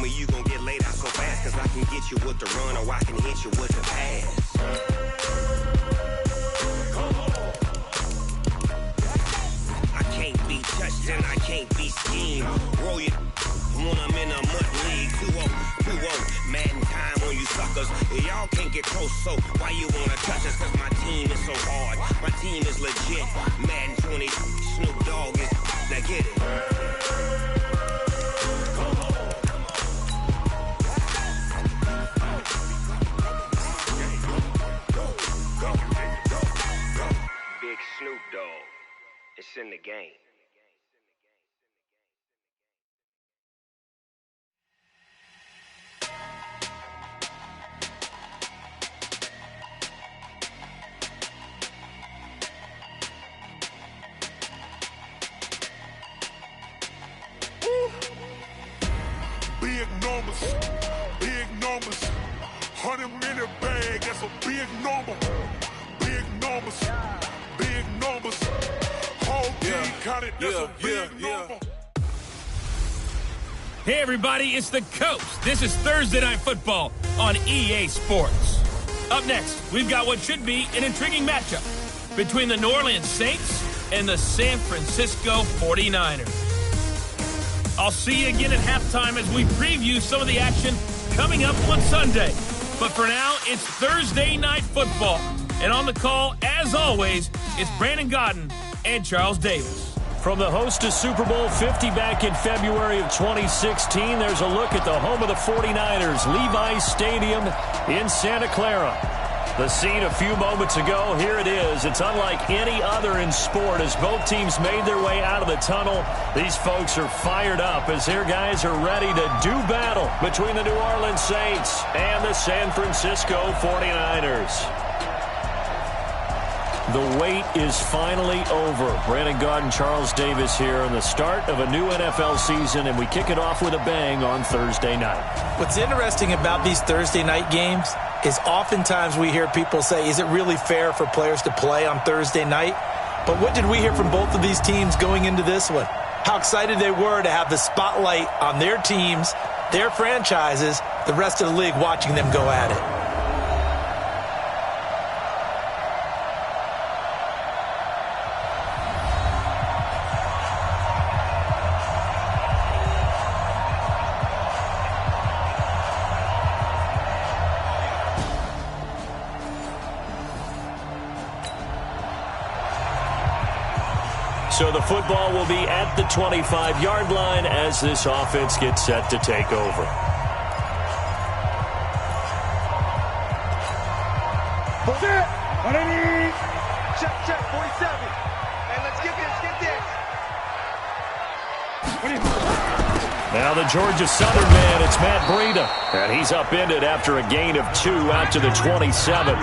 homie, you gon' get laid out so fast. Cause I can get you with the run or I can hit you with the pass. I can't be touched and I can't be schemed. Roll you when I'm in a mud league. 2-0, Madden time on you suckers. Y'all can't get close, so why you wanna touch us? Cause my team is so hard. My team is legit. Madden 20, Snoop Dogg is. Now get it. Big Snoop Dogg. It's in the game. Big numbers, 100-minute bag, that's a big number. Big numbers, whole team counted, that's a big number. Hey everybody, it's the Coach. This is Thursday Night Football on EA Sports. Up next, we've got what should be an intriguing matchup between the New Orleans Saints and the San Francisco 49ers. I'll see you again at halftime as we preview some of the action coming up on Sunday. But for now, it's Thursday Night Football. And on the call, as always, it's Brandon Godden and Charles Davis. From the host to Super Bowl 50 back in February of 2016, there's a look at the home of the 49ers, Levi's Stadium in Santa Clara. The scene a few moments ago, here it is. It's unlike any other in sport as both teams made their way out of the tunnel. These folks are fired up as their guys are ready to do battle between the New Orleans Saints and the San Francisco 49ers. The wait is finally over. Brandon Godden, Charles Davis here on the start of a new NFL season, and we kick it off with a bang on Thursday night. What's interesting about these Thursday night games is oftentimes we hear people say, is it really fair for players to play on Thursday night? But what did we hear from both of these teams going into this one? How excited they were to have the spotlight on their teams, their franchises, the rest of the league watching them go at it. So the football will be at the 25-yard line as this offense gets set to take over. Check, 47. And let's get this. Now the Georgia Southern man, it's Matt Breida. And he's upended after a gain of 2 out to the 27.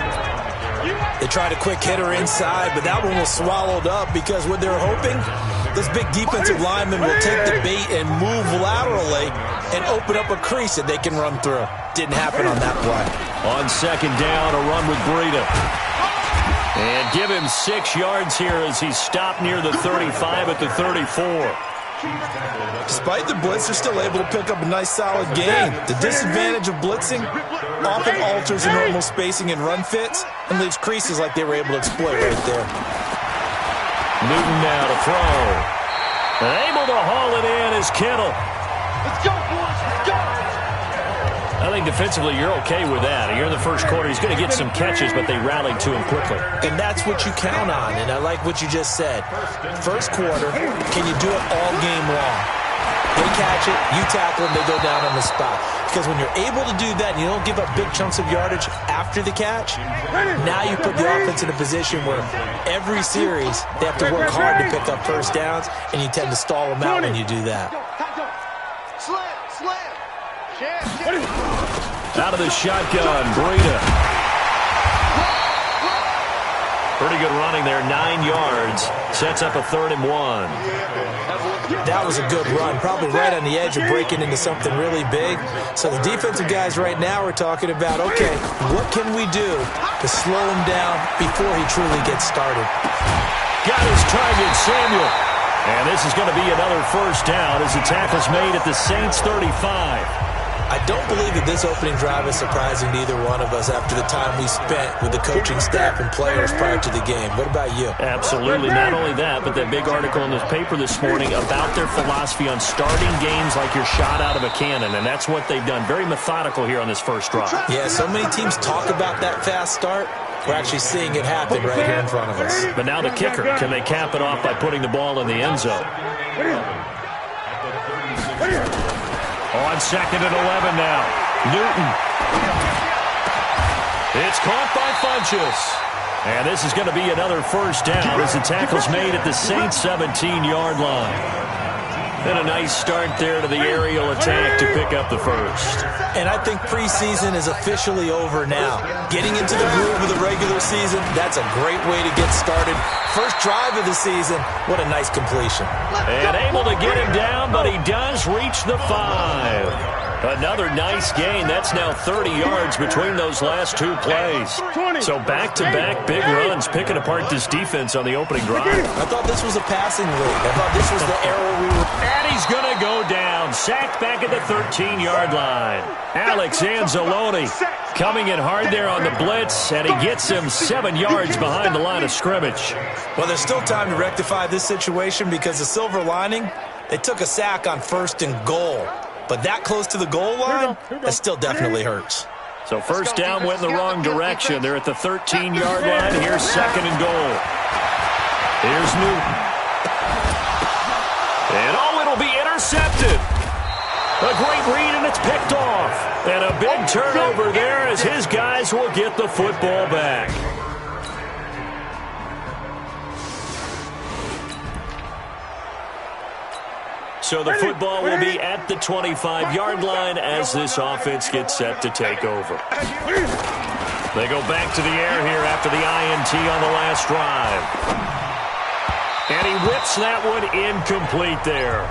They tried a quick hitter inside, but that one was swallowed up because what they're hoping, this big defensive lineman will take the bait and move laterally and open up a crease that they can run through. Didn't happen on that play. On second down, a run with Breida. And give him 6 yards here as he's stopped near the 35 at the 34. Despite the blitz, they're still able to pick up a nice solid gain. The disadvantage of blitzing often alters the normal spacing and run fits and leaves creases like they were able to exploit right there. Newton now to throw. And able to haul it in is Kittle. Let's go, boys. Let's go. I think defensively you're okay with that. Here in the first quarter, he's going to get some catches, but they rallied to him quickly. And that's what you count on, and I like what you just said. First quarter, can you do it all game long? They catch it, you tackle them, they go down on the spot. Because when you're able to do that and you don't give up big chunks of yardage after the catch, now you put the offense in a position where every series they have to work hard to pick up first downs, and you tend to stall them out when you do that. Slam. Out of the shotgun, Breida. Pretty good running there, 9 yards. Sets up a 3rd and 1. That was a good run, probably right on the edge of breaking into something really big. So the defensive guys right now are talking about, okay, what can we do to slow him down before he truly gets started? Got his target, Samuel. And this is going to be another first down as the tackle's made at the Saints 35. I don't believe that this opening drive is surprising to either one of us after the time we spent with the coaching staff and players prior to the game. What about you? Absolutely. Not only that, but that big article in the paper this morning about their philosophy on starting games like you're shot out of a cannon, and that's what they've done. Very methodical here on this first drive. Yeah, so many teams talk about that fast start. We're actually seeing it happen right here in front of us. But now the kicker. Can they cap it off by putting the ball in the end zone? On 2nd and 11 now. Newton. It's caught by Funchess. And this is going to be another first down as the tackle's made at the Saints' 17-yard line. And a nice start there to the aerial attack to pick up the first. And I think preseason is officially over now. Getting into the groove of the regular season, that's a great way to get started. First drive of the season, what a nice completion. And able to get him down, but he does reach the 5. Another nice gain. That's now 30 yards between those last two plays. So back-to-back big runs, picking apart this defense on the opening drive. I thought this was a passing league. I thought this was the era we were... And he's going to go down. Sacked back at the 13-yard line. Alex Anzalone coming in hard there on the blitz, and he gets him 7 yards behind the line of scrimmage. Well, there's still time to rectify this situation because the silver lining, they took a sack on 1st and goal. But that close to the goal line, that still definitely hurts. So first down went in the wrong direction. They're at the 13-yard line. Here's 2nd and goal. Here's Newton. And it'll be intercepted. A great read, and it's picked off. And a big turnover there as his guys will get the football back. So the football will be at the 25-yard line as this offense gets set to take over. They go back to the air here after the INT on the last drive. And he whips that one incomplete there.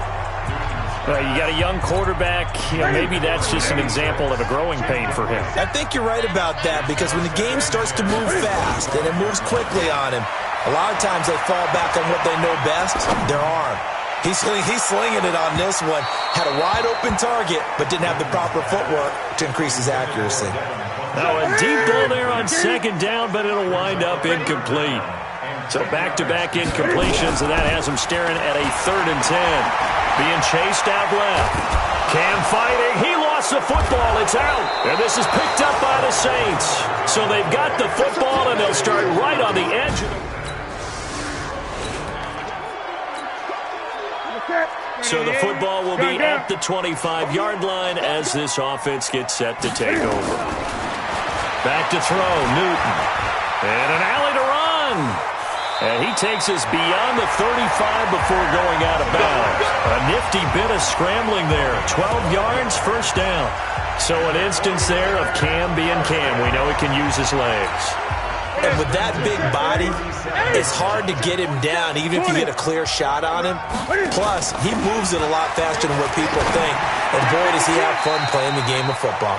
You got a young quarterback. Maybe that's just an example of a growing pain for him. I think you're right about that because when the game starts to move fast and it moves quickly on him, a lot of times they fall back on what they know best, their arm. He's slinging it on this one. Had a wide-open target, but didn't have the proper footwork to increase his accuracy. Now a deep ball there on 2nd down, but it'll wind up incomplete. So back-to-back incompletions, and that has him staring at a 3rd and 10. Being chased out left. Cam fighting. He lost the football. It's out. And this is picked up by the Saints. So they've got the football, and they'll start right on the edge. So the football will be at the 25-yard line as this offense gets set to take over. Back to throw, Newton. And an alley to run. And he takes us beyond the 35 before going out of bounds. A nifty bit of scrambling there. 12 yards, first down. So an instance there of Cam being Cam. We know he can use his legs. And with that big body, it's hard to get him down, even if you get a clear shot on him. Plus, he moves it a lot faster than what people think. And boy, does he have fun playing the game of football.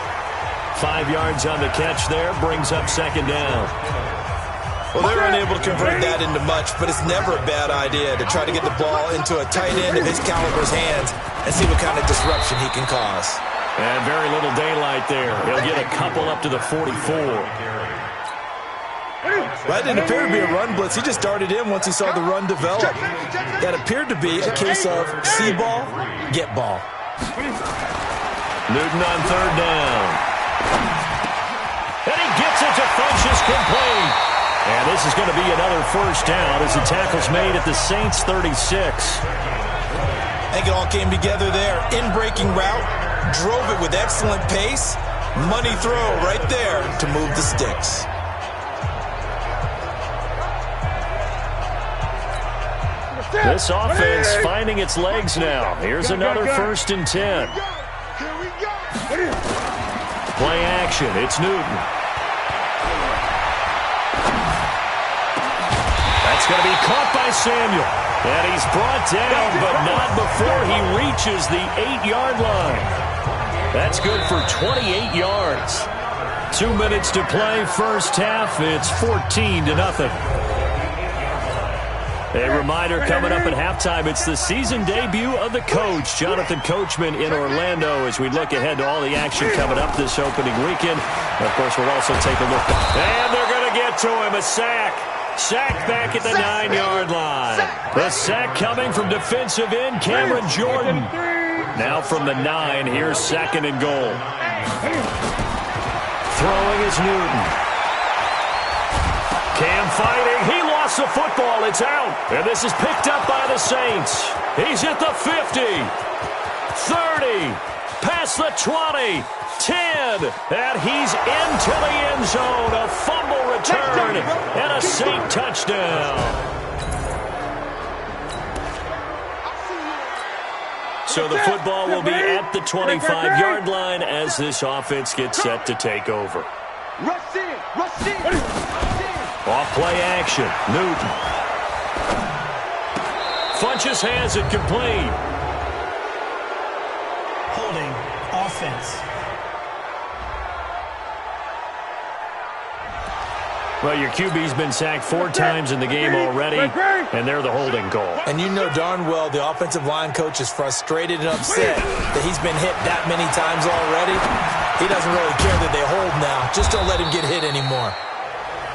5 yards on the catch there, brings up 2nd down. Well, they're unable to convert that into much, but it's never a bad idea to try to get the ball into a tight end of his caliber's hands and see what kind of disruption he can cause. And very little daylight there. He'll get a couple up to the 44. That didn't appear to be a run blitz. He just darted in once he saw the run develop. That appeared to be a case of see ball, get ball. Newton on 3rd down. And he gets it to Funchess complete. And this is going to be another first down as the tackle's made at the Saints' 36. I think it all came together there. In-breaking route, drove it with excellent pace. Money throw right there to move the sticks. This offense finding its legs now. Here's another 1st and 10. Play action. It's Newton. That's going to be caught by Samuel. And he's brought down, but not before he reaches the 8-yard line. That's good for 28 yards. 2 minutes to play first half. It's 14-0. A reminder coming up at halftime, it's the season debut of the coach, Jonathan Coachman in Orlando, as we look ahead to all the action coming up this opening weekend. And of course, we'll also take a look. And they're going to get to him, a sack. Sack back at the 9-yard line. The sack coming from defensive end Cameron Jordan. Now from the 9, here's 2nd and goal. Throwing is Newton. Cam fighting. He lost the football. It's out. And this is picked up by the Saints. He's at the 50. 30. Past the 20. 10. And he's into the end zone. A fumble return. And a Saint touchdown. So the football will be at the 25-yard line as this offense gets set to take over. Off play action. Newton. Funches has it complete. Holding offense. Well, your QB's been sacked 4 times in the game already, and they're the holding call. And you know darn well the offensive line coach is frustrated and upset that he's been hit that many times already. He doesn't really care that they hold now. Just don't let him get hit anymore.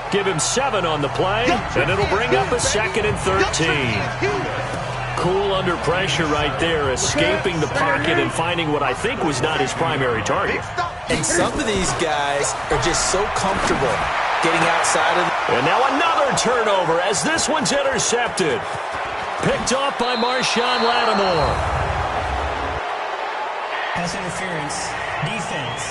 Give him 7 on the play, and it'll bring up a 2nd and 13. Cool under pressure right there, escaping the pocket and finding what I think was not his primary target. And some of these guys are just so comfortable getting outside of. And now another turnover as this one's intercepted. Picked off by Marshawn Lattimore. Pass interference. Defense.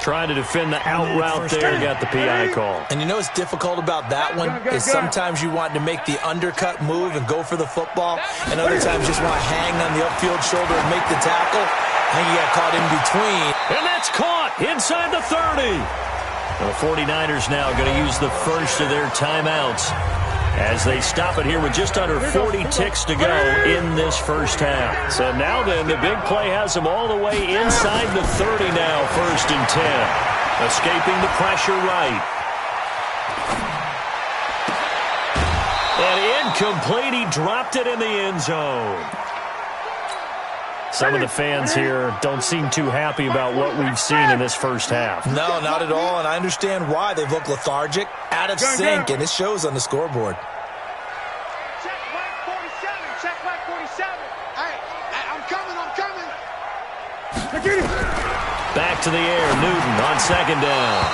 Trying to defend the out route there, got the PI call. And you know what's difficult about that one is sometimes you want to make the undercut move and go for the football, and other times just want to hang on the upfield shoulder and make the tackle. I think he got caught in between. And that's caught inside the 30. The 49ers now going to use the first of their timeouts as they stop it here with just under 40 ticks to go in this first half. So now then, the big play has them all the way inside the 30 now, 1st and 10. Escaping the pressure right. And incomplete, he dropped it in the end zone. Some of the fans here don't seem too happy about what we've seen in this first half. No, not at all, and I understand why. They've looked lethargic, out of sync, and it shows on the scoreboard. Check flag 47. Check flag 47. Hey, I'm coming. Back to the air, Newton on 2nd down.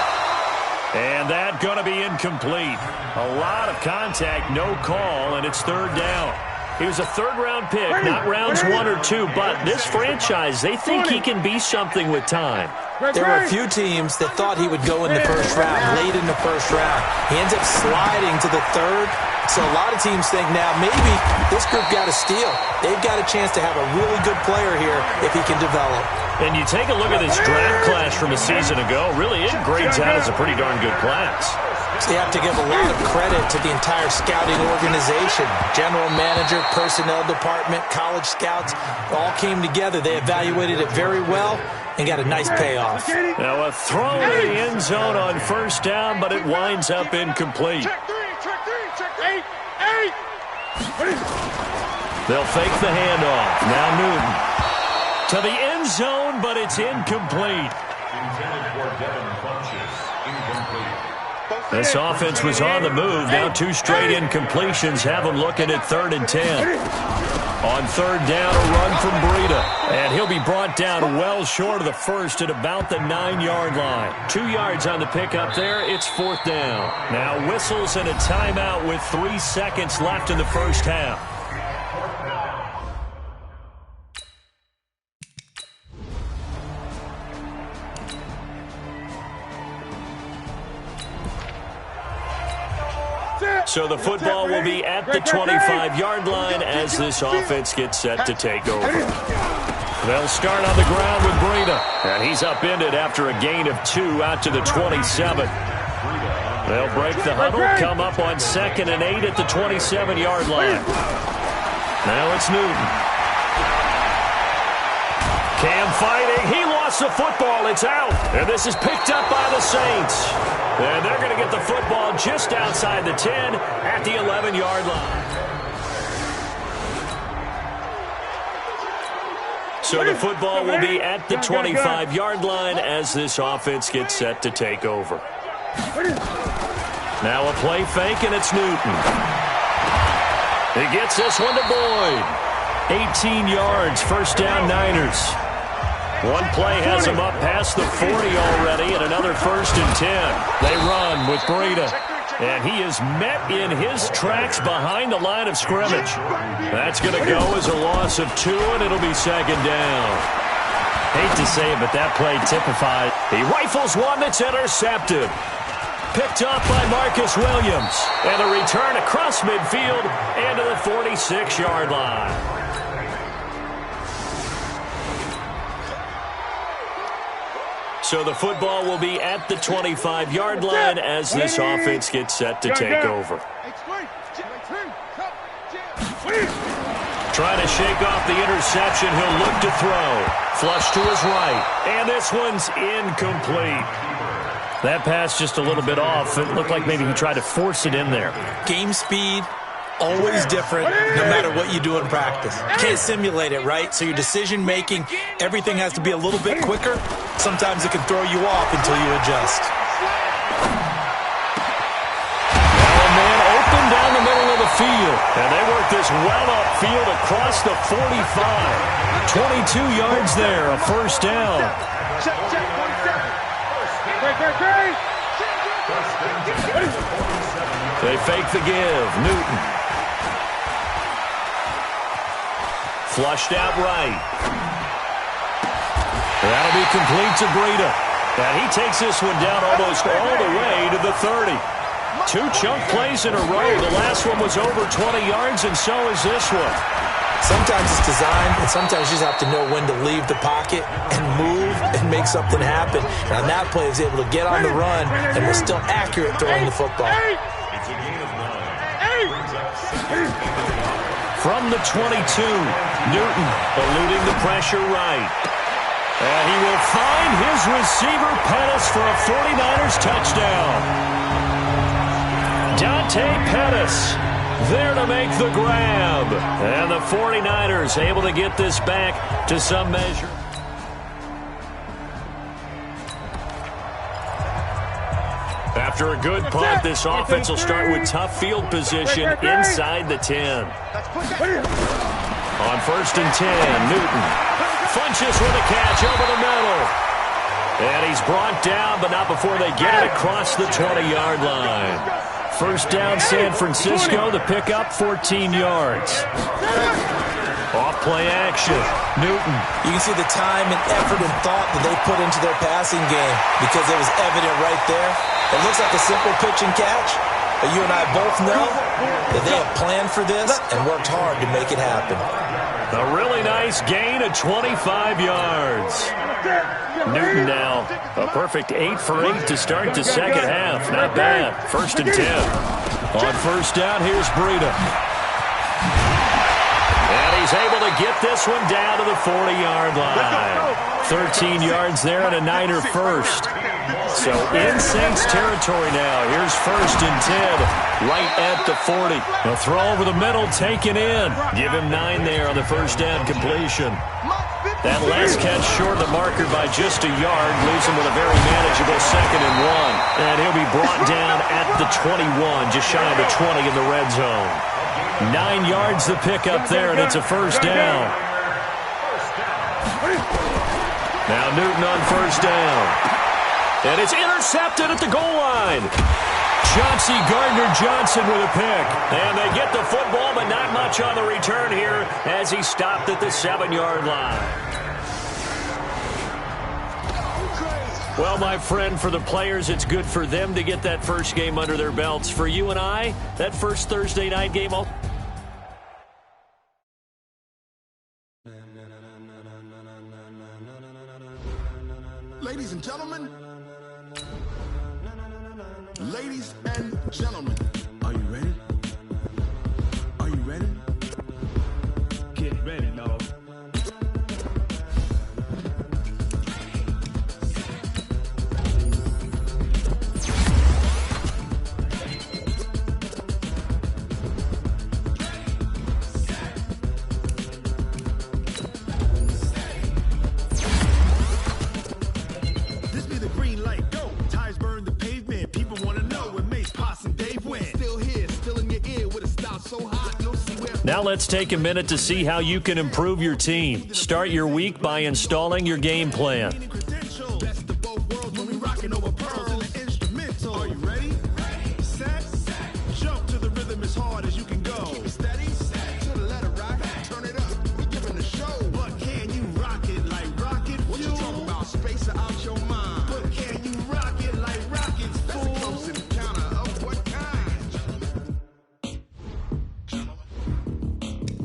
And that going to be incomplete. A lot of contact, no call, and it's 3rd down. He was a 3rd-round pick, not rounds 1 or 2, but this franchise, they think he can be something with time. There were a few teams that thought he would go in the first round, late in the first round. He ends up sliding to the 3rd, so a lot of teams think now maybe this group got a steal. They've got a chance to have a really good player here if he can develop. And you take a look at this draft class from a season ago, really it grades out as a pretty darn good class. So you have to give a lot of credit to the entire scouting organization. General manager, personnel department, college scouts, all came together. They evaluated it very well and got a nice payoff. Now a throw in the end zone on 1st down, but it winds up incomplete. Check 8. They'll fake the handoff. Now Newton to the end zone, but it's incomplete. This offense was on the move. Now 2 straight incompletions have them looking at 3rd and 10. On 3rd down, a run from Breida. And he'll be brought down well short of the first at about the 9-yard line. 2 yards on the pickup there. It's 4th down. Now whistles and a timeout with 3 seconds left in the first half. So the football will be at the 25-yard line as this offense gets set to take over. They'll start on the ground with Breida. And he's upended after a gain of 2 out to the 27. They'll break the huddle, come up on 2nd and 8 at the 27-yard line. Now it's Newton. Cam fighting. He lost toss the football. It's out. And this is picked up by the Saints. And they're going to get the football just outside the 10 at the 11-yard line. So the football will be at the 25-yard line as this offense gets set to take over. Now a play fake, and it's Newton. He gets this one to Boyd. 18 yards, first down Niners. One play has him up past the 40 already, and another 1st and 10. They run with Breida, and he is met in his tracks behind the line of scrimmage. That's going to go as a loss of 2, and it'll be 2nd down. Hate to say it, but that play typified. He rifles one that's intercepted. Picked up by Marcus Williams. And a return across midfield and to the 46-yard line. So the football will be at the 25-yard line as this offense gets set to take over. Trying to shake off the interception. He'll look to throw. Flush to his right. And this one's incomplete. That pass just a little bit off. It looked like maybe he tried to force it in there. Game speed, always different no matter what you do in practice. You can't simulate it, right? So your decision-making, everything has to be a little bit quicker. Sometimes it can throw you off until you adjust. Now a man open down the middle of the field. And they work this well upfield across the 45. 22 yards there, a first down. They fake the give. Newton. Flushed out right. That'll be complete to Breida. And he takes this one down almost all the way to the 30. 2 chunk plays in a row. The last one was over 20 yards, and so is this one. Sometimes it's designed, and sometimes you just have to know when to leave the pocket and move and make something happen. And on that play, he was able to get on the run and was still accurate throwing the football. From the 22, Newton eluding the pressure right. And he will find his receiver, Pettis, for a 49ers touchdown. Dante Pettis there to make the grab. And the 49ers able to get this back to some measure. After a good punt, this offense will start with tough field position inside the 10. On 1st and 10, Newton Funches with a catch over the middle. And he's brought down, but not before they get it across the 20-yard line. First down, San Francisco. The pickup, 14 yards. Off play action. Newton. You can see the time and effort and thought that they put into their passing game because it was evident right there. It looks like a simple pitch and catch, but you and I both know that they have planned for this and worked hard to make it happen. A really nice gain of 25 yards. Newton now a perfect 8 for 8 to start the second half. Not bad. 1st and 10. On first down, here's Breida. And he's able to get this one down to the 40-yard line. 13 yards there and a Niner first. So in Saints territory now. Here's 1st and 10, right at the 40. A throw over the middle, taken in. Give him 9 there on the first down completion. That last catch short of the marker by just a yard leaves him with a very manageable 2nd and 1. And he'll be brought down at the 21, just shy of the 20 in the red zone. 9 yards the pickup there, and it's a first down. Now Newton on first down. And it's intercepted at the goal line. Chauncey Gardner-Johnson with a pick. And they get the football, but not much on the return here as he stopped at the 7-yard line. Well, my friend, for the players, it's good for them to get that first game under their belts. For you and I, that first Thursday night game... Ladies and gentlemen, are you ready? Are you ready? Get ready, y'all. Now let's take a minute to see how you can improve your team. Start your week by installing your game plan. Are you ready? Set. Jump to the rhythm as hard as you can go. Steady. To the letter, right? Turn it up. We giving the show. But can you rock it like rocket fuel? What you talking about? Space out your mind. But can you rock it like rockets, fool? That's a close encounter of what kind?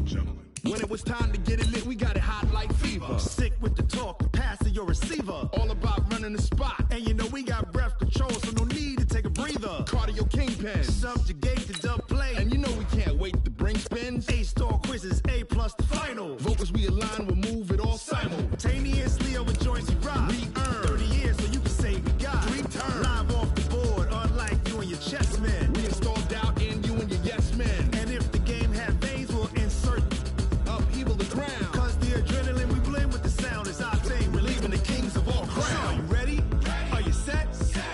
Gentlemen. When it was time to get it lit, we got it hot like fever. Sick with the talk, pass to your receiver. All about running the spot. And you know we got breath control, so no need to take a breather. Cardio kingpin, subjugate the dub play. And you know we can't wait to bring spins. A-star quizzes, A+ the final. Vocals we align, we'll move it all simultaneously over joints we rock. We earn 30 years, so you can say we got 3 turns. Live off the board, unlike you and your chess men. We install doubt in you and your yes men. And if the game had veins, we'll insert upheaval the ground. Cause the adrenaline we blend with the sound is our thing. Relieving the kings of all crowns. Are you ready? Are you set?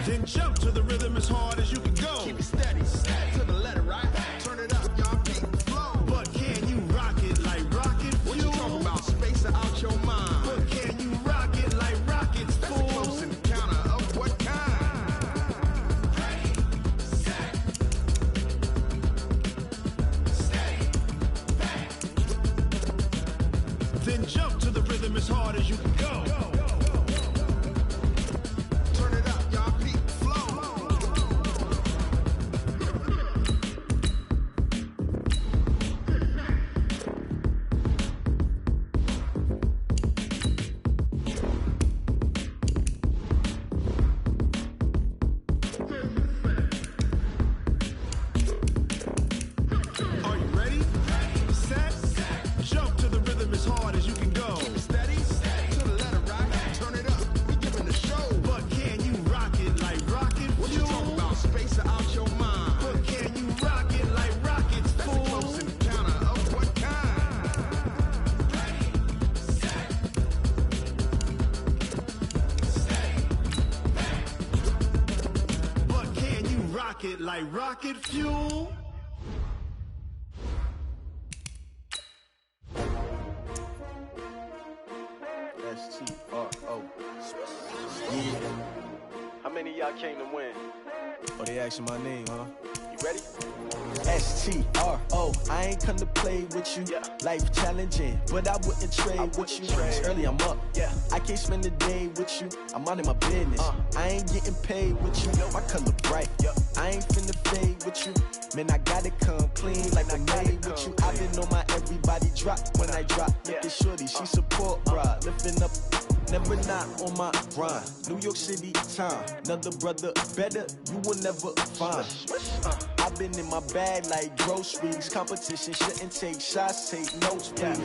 Then jump to the rhythm as hard as you can go. Keep it steady. To the letter, right? Turn it up, y'all beat the flow. But can you rock it like rocket fuel? What you talking about? Space out your mind. But can you rock it like rockets, fool? That's a close encounter of what kind? Then jump to the rhythm as hard as you can go. Turn it up, y'all beat the flow. Are you ready? Set. Jump to the rhythm as hard as you can go. Steady. To the letter, right? Turn it up. We giving the show. But can you rock it like rocket fuel? What you talking about? Space out your mind. But can you rock it like rockets, fool? That's a close encounter of what kind? But can you rock it like rocket fuel? S-T-R-O. Yeah. How many of y'all came to win? Oh, they asking my name, huh? You ready? S-T-R-O. I ain't come to play with you. Yeah. Life challenging, but I wouldn't trade with you. It's early, I'm up. Yeah. I can't spend the day with you. I'm minding my business. I ain't getting paid with you. My color bright. I ain't finna fade with you. Man, I gotta come clean like I made with you. I've been on my everybody drop when I drop. Look at shorty, she support, bruh. Lifting up, never not on my grind. New York City time, another brother better, you will never find. I've been in my bag like groceries. Competition shouldn't take shots, take notes, please.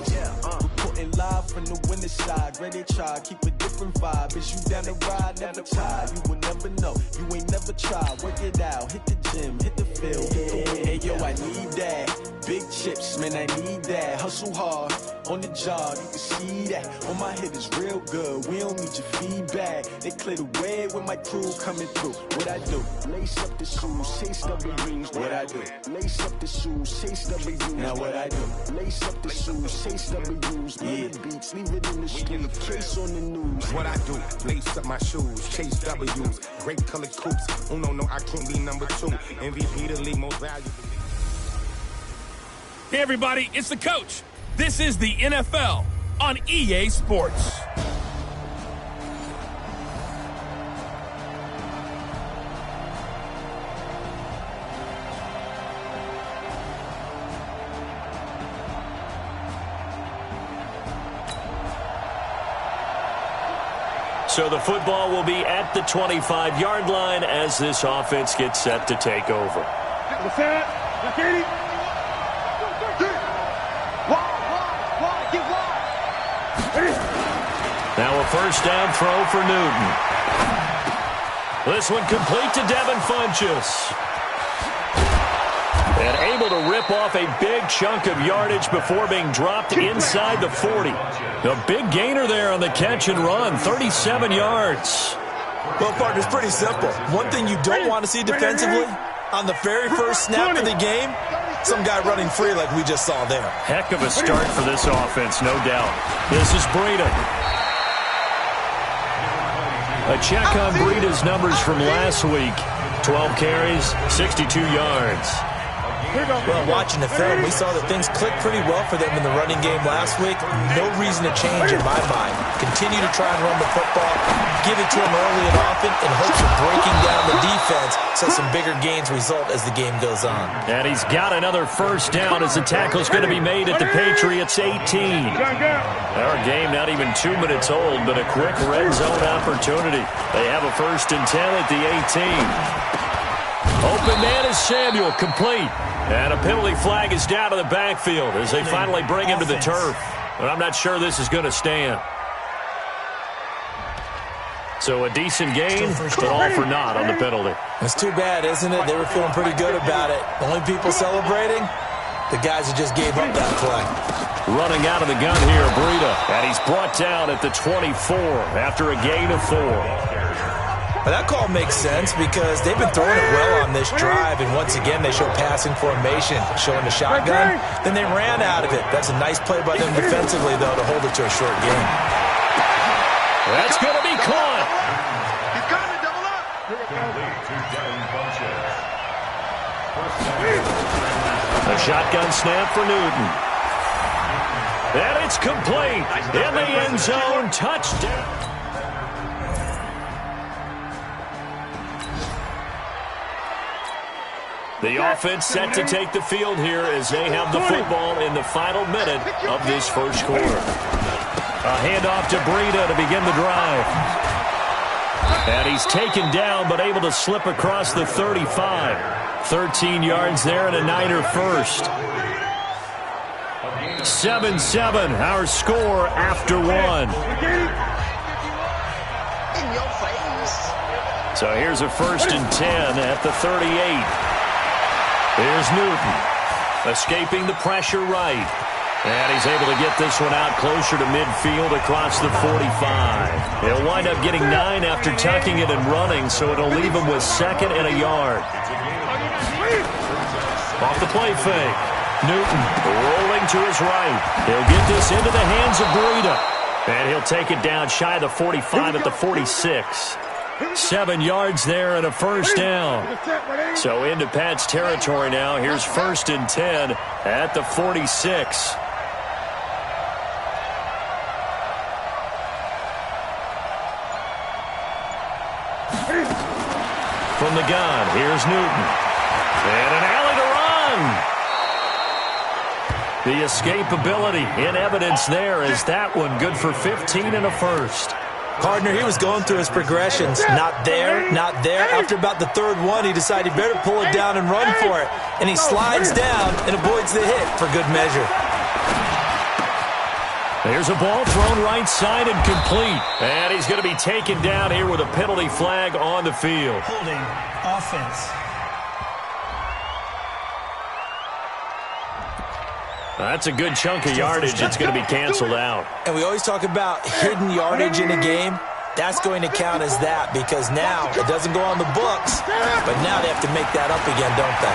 Reporting live from the winter side. Ready to try, keep a different vibe. Is you down the ride, never tired. You will never know, you ain't never tried. Work it out, hit the gym, hit the field. Hey yo, I need that. Big chips, man, I need that. Hustle hard, on the job, you can see that. On my head is real good, we don't need your feedback. They clear the way with my crew coming through. What I do? Lace up the shoes, chase W's. What I do? Lace up the shoes, chase W's. Now what I do? Lace up the shoes, chase W's. Yeah. Beats, leave it in the street, case on the news. What I do? Lace up my shoes, chase W's. Great colored coops. Oh no, I can't be number 2. MVP the league, most valuable. Hey, everybody, it's the coach. This is the NFL on EA Sports. So the football will be at the 25-yard line as this offense gets set to take over. Now a first down throw for Newton. This one complete to Devin Funchess. And able to rip off a big chunk of yardage before being dropped inside the 40. A big gainer there on the catch and run, 37 yards. Well, partner, it's pretty simple. One thing you don't want to see defensively on the very first snap of the game some guy running free like we just saw there. Heck of a start for this offense, no doubt. This is Breida. A check on Breida's numbers from last week. 12 carries, 62 yards. Well, watching the film, we saw that things clicked pretty well for them in the running game last week. No reason to change in my mind. Continue to try and run the football, give it to them early and often, in hopes of breaking down the defense so some bigger gains result as the game goes on. And he's got another first down as the tackle's going to be made at the Patriots' 18. Our game not even 2 minutes old, but a quick red zone opportunity. They have a 1st and 10 at the 18. Open man is Samuel, complete. And a penalty flag is down to the backfield as they finally bring him to the turf. But I'm not sure this is going to stand. So a decent gain, but all for naught on the penalty. It's too bad, isn't it? They were feeling pretty good about it. The only people celebrating, the guys who just gave up that play. Running out of the gun here, Breida. And he's brought down at the 24 after a gain of 4. But that call makes sense because they've been throwing it well on this drive, and once again they show passing formation, showing the shotgun. Then they ran out of it. That's a nice play by them defensively, though, to hold it to a short game. That's going to be caught. He's got to double up. A shotgun snap for Newton. And it's complete. In the end zone, touchdown. The offense set to take the field here as they have the football in the final minute of this first quarter. A handoff to Breida to begin the drive. And he's taken down but able to slip across the 35. 13 yards there and a Niner first. 7-7, our score after 1. So here's a 1st and 10 at the 38. Here's Newton, escaping the pressure right. And he's able to get this one out closer to midfield across the 45. He'll wind up getting 9 after tucking it and running, so it'll leave him with 2nd and a yard. Off the play fake. Newton rolling to his right. He'll get this into the hands of Breida. And he'll take it down shy of the 45 at the 46. 7 yards there and a 1st down. So into Pat's territory now. Here's 1st and 10 at the 46. From the gun, here's Newton. And an alley to run. The escapability in evidence there is that one good for 15 and a 1st. Partner, he was going through his progressions. Not there, not there. After about the 3rd one, he decided he better pull it down and run for it. And he slides down and avoids the hit for good measure. There's a ball thrown right side and complete. And he's going to be taken down here with a penalty flag on the field. Holding offense. That's a good chunk of yardage. It's going to be canceled out. And we always talk about hidden yardage in a game. That's going to count as that because now it doesn't go on the books, but now they have to make that up again, don't they?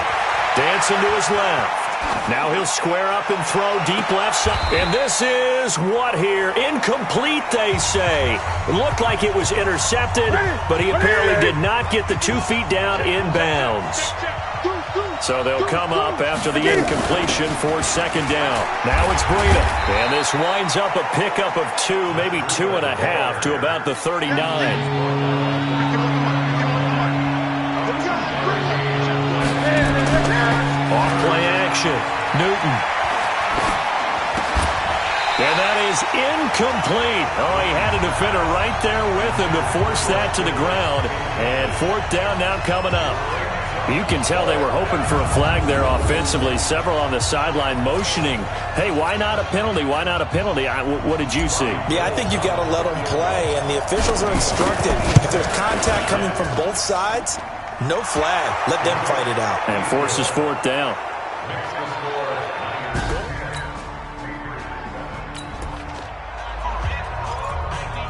Dancing to his left. Now he'll square up and throw deep left side. And this is what here? Incomplete, they say. It looked like it was intercepted, but he apparently did not get the 2 feet down in bounds. So they'll come up after the incompletion for 2nd down. Now it's Breida. And this winds up a pickup of 2, maybe 2.5 to about the 39. Off-play action. Newton. And that is incomplete. Oh, he had a defender right there with him to force that to the ground. And 4th down now coming up. You can tell they were hoping for a flag there offensively. Several on the sideline motioning, hey, why not a penalty? Why not a penalty? What did you see? Yeah, I think you've got to let them play, and the officials are instructed. If there's contact coming from both sides, no flag. Let them fight it out. And forces 4th down.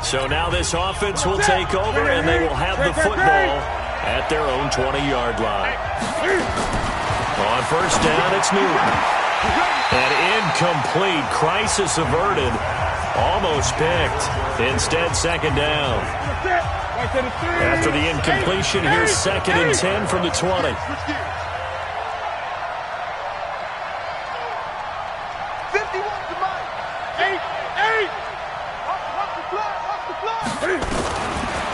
So now this offense will take over, and they will have the football at their own 20-yard line. On first down, it's Newton. And incomplete. Crisis averted. Almost picked. Instead, second down. After the incompletion, here's 2nd and 10 from the 20. 51 to Mike. 8.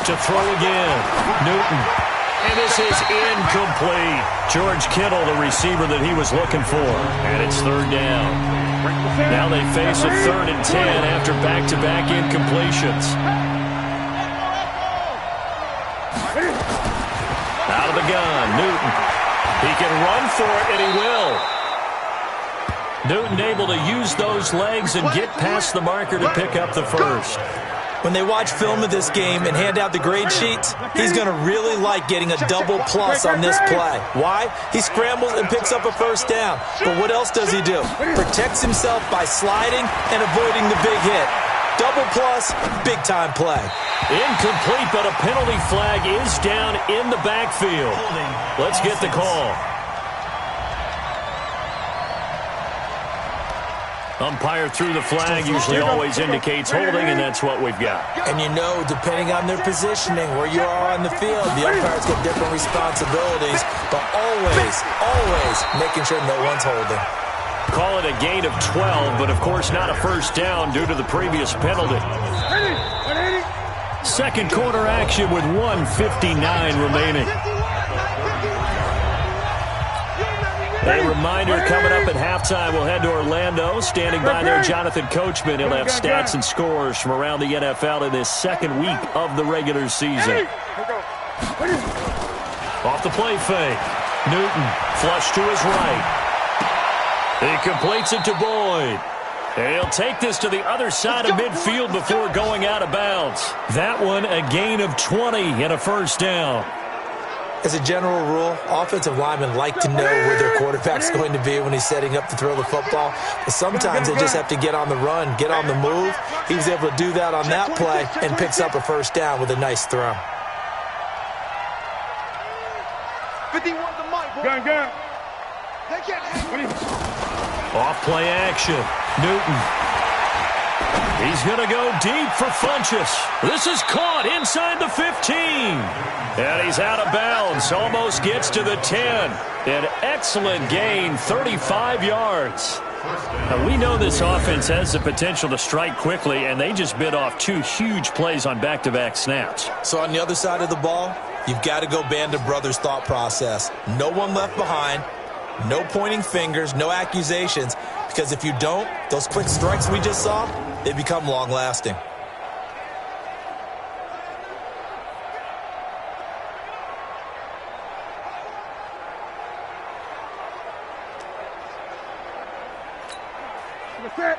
To throw again. Newton. And this is incomplete. George Kittle, the receiver that he was looking for. And it's 3rd down. Now they face a 3rd and 10 after back-to-back incompletions. Out of the gun, Newton. He can run for it, and he will. Newton able to use those legs and get past the marker to pick up the first. When they watch film of this game and hand out the grade sheets, he's going to really like getting a double plus on this play. Why? He scrambles and picks up a first down. But what else does he do? Protects himself by sliding and avoiding the big hit. Double plus, big-time play. Incomplete, but a penalty flag is down in the backfield. Let's get the call. Umpire threw the flag, usually always indicates holding, and that's what we've got. And you know, depending on their positioning, where you are on the field, the umpires get different responsibilities, but always making sure no one's holding. Call it a gain of 12, but of course not a first down due to the previous penalty. Second quarter action with 1:59 remaining. A reminder coming up at halftime, we'll head to Orlando. Standing by there, Jonathan Coachman. He'll have stats and scores from around the NFL in this second week of the regular season. Off the play fake. Newton, flush to his right. He completes it to Boyd. And he'll take this to the other side of midfield before going out of bounds. That one, a gain of 20 and a first down. As a general rule, offensive linemen like to know where their quarterback's going to be when he's setting up to throw the football. But sometimes they just have to get on the run, get on the move. He was able to do that on that play and picks up a first down with a nice throw. 51 to Mike. Gun. They can't hang. Off play action. Newton. He's going to go deep for Funchess. This is caught inside the 15. And he's out of bounds. Almost gets to the 10. An excellent gain, 35 yards. Now, we know this offense has the potential to strike quickly, and they just bit off 2 huge plays on back-to-back snaps. So on the other side of the ball, you've got to go Band of Brothers thought process. No one left behind. No pointing fingers, no accusations. Because if you don't, those quick strikes we just saw, they become long-lasting.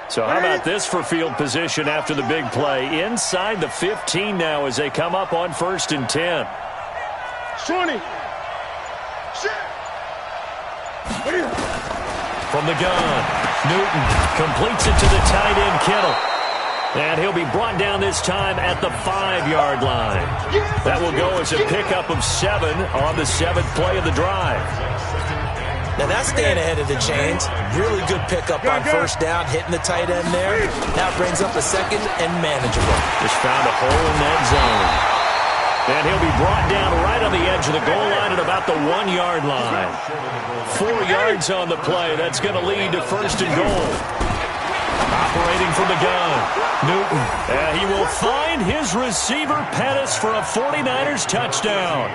So how about this for field position after the big play? Inside the 15 now as they come up on 1st and 10. 20. From the gun, Newton completes it to the tight end, Kittle. And he'll be brought down this time at the 5-yard line. That will go as a pickup of 7 on the 7th play of the drive. Now that's staying ahead of the chains. Really good pickup on first down, hitting the tight end there. Now brings up a 2nd and manageable. Just found a hole in that zone. And he'll be brought down right on the edge of the goal line at about the 1-yard line. 4 yards on the play. That's going to lead to 1st and goal. Operating from the gun, Newton. And he will find his receiver, Pettis, for a 49ers touchdown.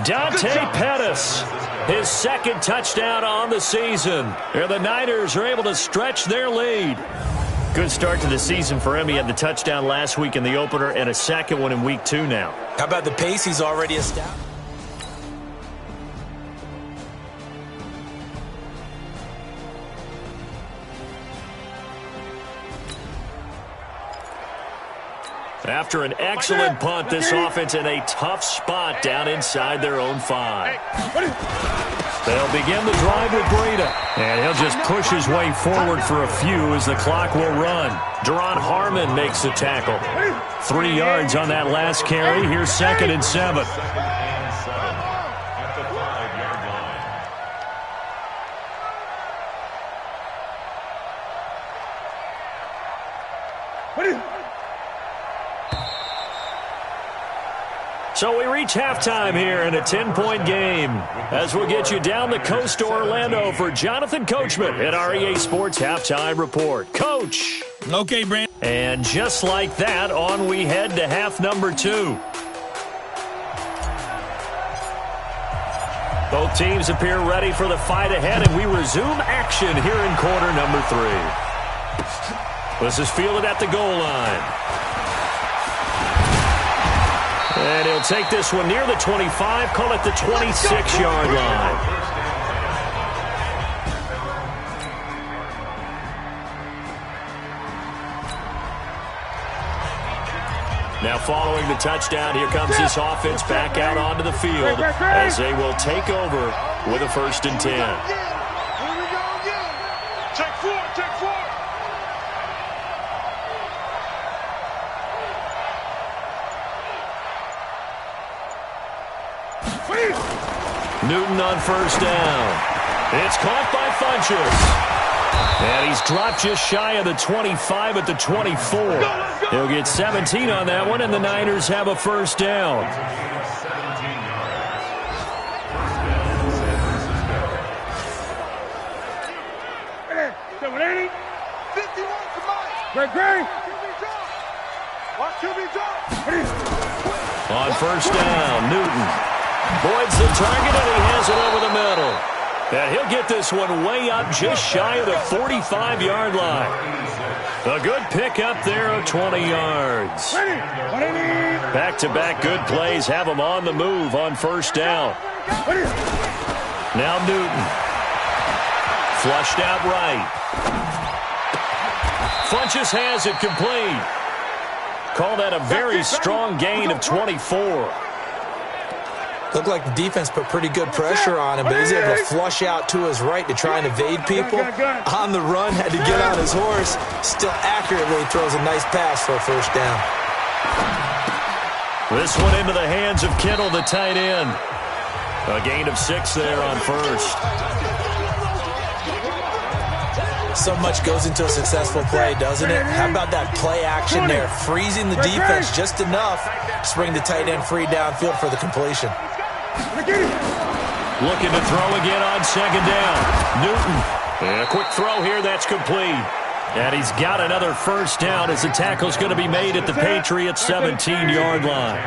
Dante Pettis, his 2nd touchdown on the season. And the Niners are able to stretch their lead. Good start to the season for him. He had the touchdown last week in the opener and a 2nd one in week 2 now. How about the pace he's already established? After an excellent punt, this offense in a tough spot down inside their own 5. They'll begin the drive with Breida. And he'll just push his way forward for a few as the clock will run. Deron Harmon makes the tackle. 3 yards on that last carry. Here's 2nd and 7. So we reach halftime here in a 10-point game as we'll get you down the coast to Orlando for Jonathan Coachman at our EA Sports Halftime Report. Coach. Okay, Brandon. And just like that, on we head to half number 2. Both teams appear ready for the fight ahead, and we resume action here in quarter number 3. This is fielded at the goal line. And he'll take this one near the 25, call it the 26-yard line. Now following the touchdown, here comes this offense back out onto the field as they will take over with a 1st and 10. Here we go again. Check 4, check 4. Newton on 1st down. It's caught by Funchess. And he's dropped just shy of the 25 at the 24. He'll get 17 on that one, and the Niners have a 1st down. On 1st down, Newton. Boyd's the target, and he has it over the middle. And he'll get this one way up just shy of the 45-yard line. A good pickup there of 20 yards. Back-to-back good plays have him on the move on 1st down. Now Newton. Flushed out right. Funchess has it complete. Call that a very strong gain of 24. Looked like the defense put pretty good pressure on him, but he's able to flush out to his right to try and evade people. On the run, had to get on his horse. Still accurately throws a nice pass for a 1st down. This one into the hands of Kittle, the tight end. A gain of 6 there on 1st. So much goes into a successful play, doesn't it? How about that play action there? Freezing the defense just enough to bring the tight end free downfield for the completion. Looking to throw again on 2nd down. Newton. And a quick throw here, that's complete. And he's got another 1st down as the tackle's going to be made at the Patriots' 17-yard line.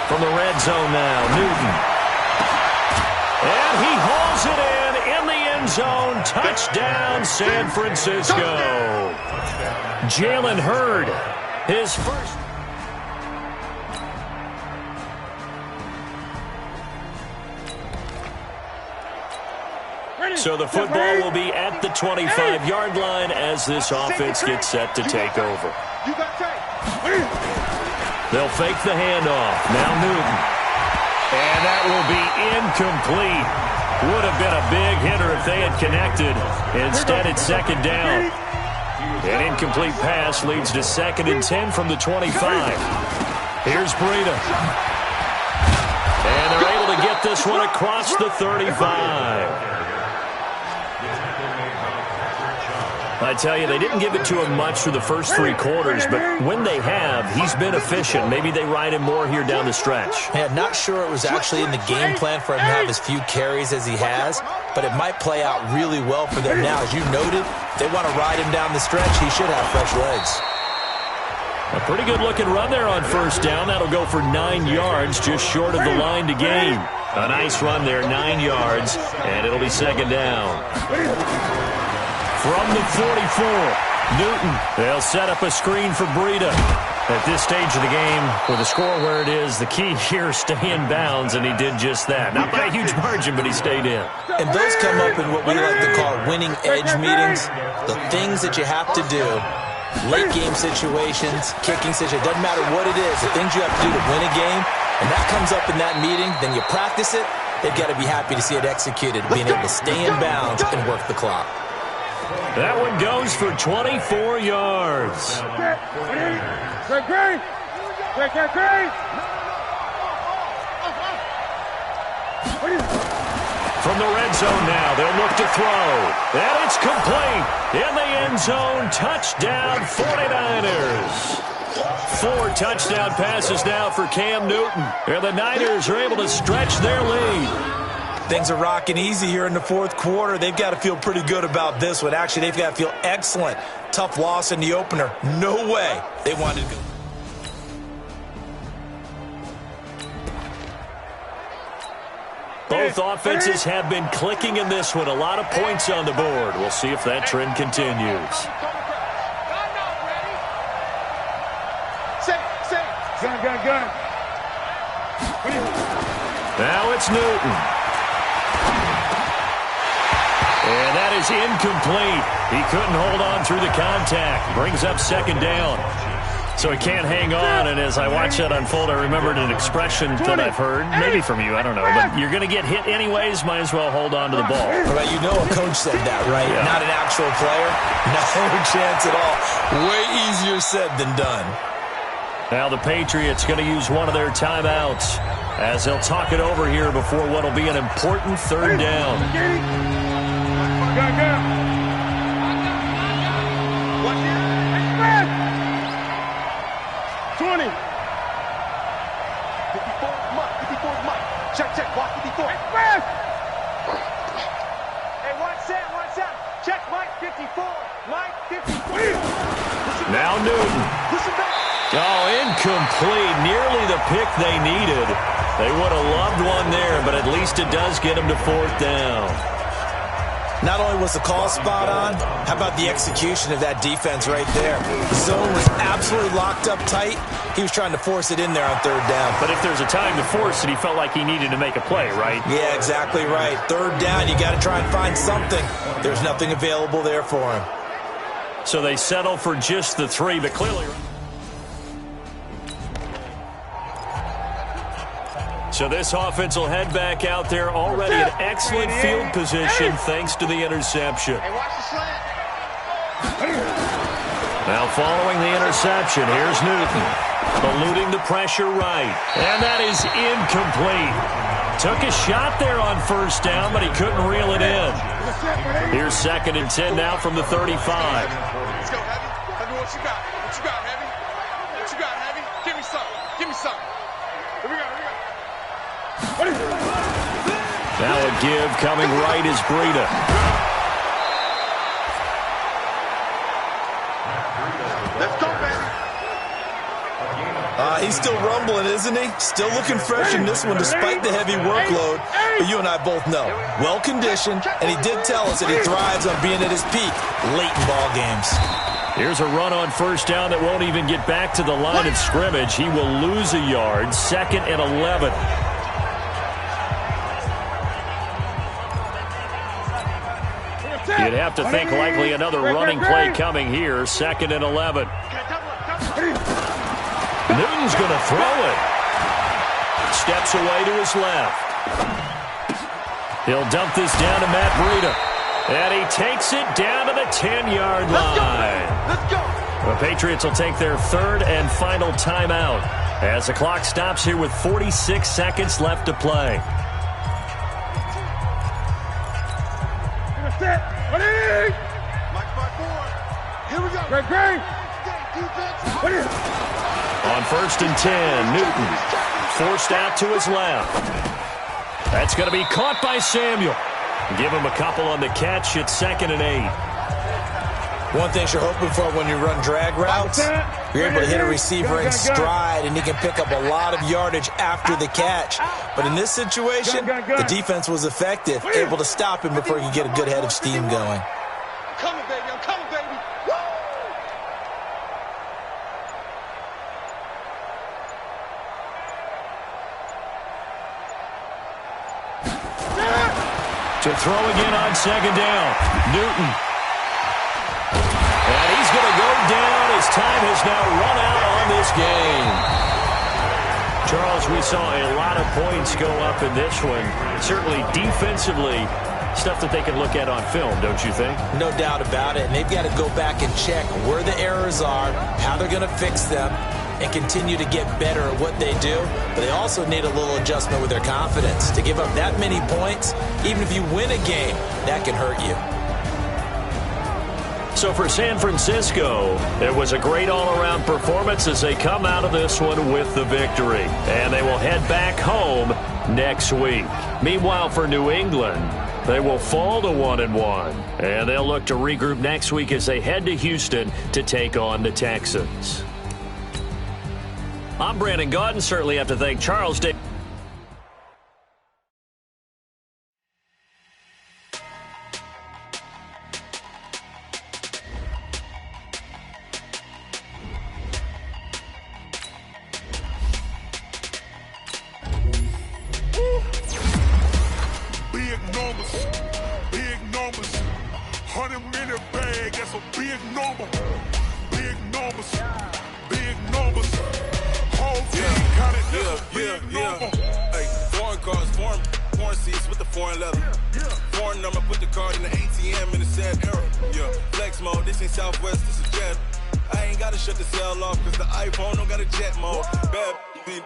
From the red zone now, Newton. And he hauls it in the end zone. Touchdown, San Francisco. Jalen Hurd, his first. So the football will be at the 25-yard line as this offense gets set to take over. They'll fake the handoff. Now Newton. And that will be incomplete. Would have been a big hitter if they had connected. Instead, it's 2nd down. An incomplete pass leads to 2nd and 10 from the 25. Here's Breida. And they're able to get this one across the 35. I tell you, they didn't give it to him much through the first 3 quarters, but when they have, he's been efficient. Maybe they ride him more here down the stretch. Yeah, not sure it was actually in the game plan for him to have as few carries as he has, but it might play out really well for them now. As you noted, if they want to ride him down the stretch, he should have fresh legs. A pretty good-looking run there on 1st down. That'll go for 9 yards, just short of the line to gain. A nice run there, 9 yards, and it'll be 2nd down. From the 44, Newton. They'll set up a screen for Breida. At this stage of the game, with the score where it is, the key here is stay in bounds, and he did just that. Not by a huge margin, but he stayed in. And those come up in what we like to call winning edge meetings. The things that you have to do, late game situations, kicking situations, doesn't matter what it is, the things you have to do to win a game, and that comes up in that meeting, then you practice it, they've got to be happy to see it executed, being able to stay in bounds and work the clock. That one goes for 24 yards. from the red zone now. They'll look to throw. And it's complete. In the end zone, touchdown 49ers. 4 touchdown passes now for Cam Newton. And the Niners are able to stretch their lead. Things are rocking easy here in the fourth quarter. They've got to feel pretty good about this one. Actually, they've got to feel excellent. Tough loss in the opener. No way they wanted to go. Both offenses have been clicking in this one. A lot of points on the board. We'll see if that trend continues. Gun. Now it's Newton. And that is incomplete. He couldn't hold on through the contact. Brings up second down. So he can't hang on, and as I watch that unfold, I remembered an expression that I've heard, maybe from you, I don't know, but you're going to get hit anyways, might as well hold on to the ball. Right, you know a coach said that, right? Yeah. Not an actual player? No chance at all. Way easier said than done. Now the Patriots going to use one of their timeouts as they'll talk it over here before what will be an important third down. Go. 20. 54 Mike. Check, block 54. Hey, one set. Check, Mike 54. Mike 54. Now Newton. Listen back. Oh, incomplete. Nearly the pick they needed. They would have loved one there, but at least it does get them to fourth down. Not only was the call spot on, how about the execution of that defense right there? The zone was absolutely locked up tight. He was trying to force it in there on third down. But if there's a time to force it, he felt like he needed to make a play, right? Yeah, exactly right. Third down, you got to try and find something. There's nothing available there for him. So they settle for just the 3, but clearly... So this offense will head back out there already in excellent field position thanks to the interception. Now following the interception, here's Newton. Eluding the pressure right. And that is incomplete. Took a shot there on first down, but he couldn't reel it in. Here's 2nd and 10 now from the 35. Let's go, Heavy. Heavy, what you got? Heavy? What you got, Heavy? Give me some. Here we go. Now a give coming right is Breida. Let's go, baby. He's still rumbling, isn't he? Still looking fresh in this one despite the heavy workload. But you and I both know, well-conditioned, and he did tell us that he thrives on being at his peak late in ball games. Here's a run on first down that won't even get back to the line of scrimmage. He will lose a yard. 2nd and 11. You'd have to think likely another running play coming here. 2nd and 11. Newton's going to throw it. Steps away to his left. He'll dump this down to Matt Breida. And he takes it down to the 10-yard line. Let's go. The Patriots will take their 3rd and final timeout as the clock stops here with 46 seconds left to play. Ready? Mike 5-4. Here we go. Great. On 1st and 10, Newton forced out to his left. That's going to be caught by Samuel. Give him a couple on the catch at 2nd and 8. One thing you're hoping for when you run drag routes, you're able to hit a receiver in stride, and he can pick up a lot of yardage after the catch. But in this situation, the defense was effective, able to stop him before he could get a good head of steam going. I'm coming, baby. Woo! To throw again on 2nd down. Newton. And he's going to go down. His time has now run out on this game. Charles, we saw a lot of points go up in this one. Certainly defensively, stuff that they can look at on film, don't you think? No doubt about it. And they've got to go back and check where the errors are, how they're going to fix them. and continue to get better at what they do, but they also need a little adjustment with their confidence. To give up that many points, even if you win a game, that can hurt you. So for San Francisco, it was a great all-around performance as they come out of this one with the victory. And they will head back home next week. Meanwhile, for New England, they will fall to 1-1. And they'll look to regroup next week as they head to Houston to take on the Texans. I'm Brandon Gaudin. Certainly have to thank Charles Day. Big numbers, 100-minute bag, that's a big number. Big numbers, whole team got it, that's a big number. Hey, foreign cars, foreign seats with the foreign leather. Foreign number, put the card in the ATM in the sad era. Yeah, flex mode, this ain't Southwest, this is Jet. I ain't gotta shut the cell off, cause the iPhone don't got a jet mode. Bad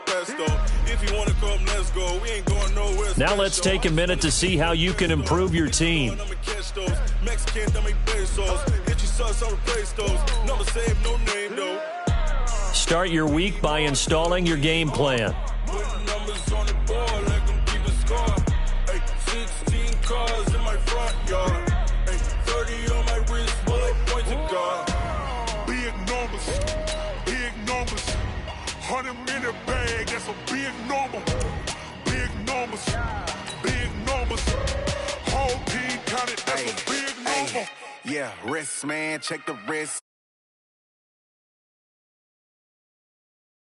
pesto. If you wanna come, let's go. We ain't going nowhere. Now let's take a minute to see how you can improve your team. Start your week by installing your game plan. Big numbers, 100-minute bag, that's a big number. Big numbers, whole team got it, that's a big number. Yeah, wrist, man, check the wrist.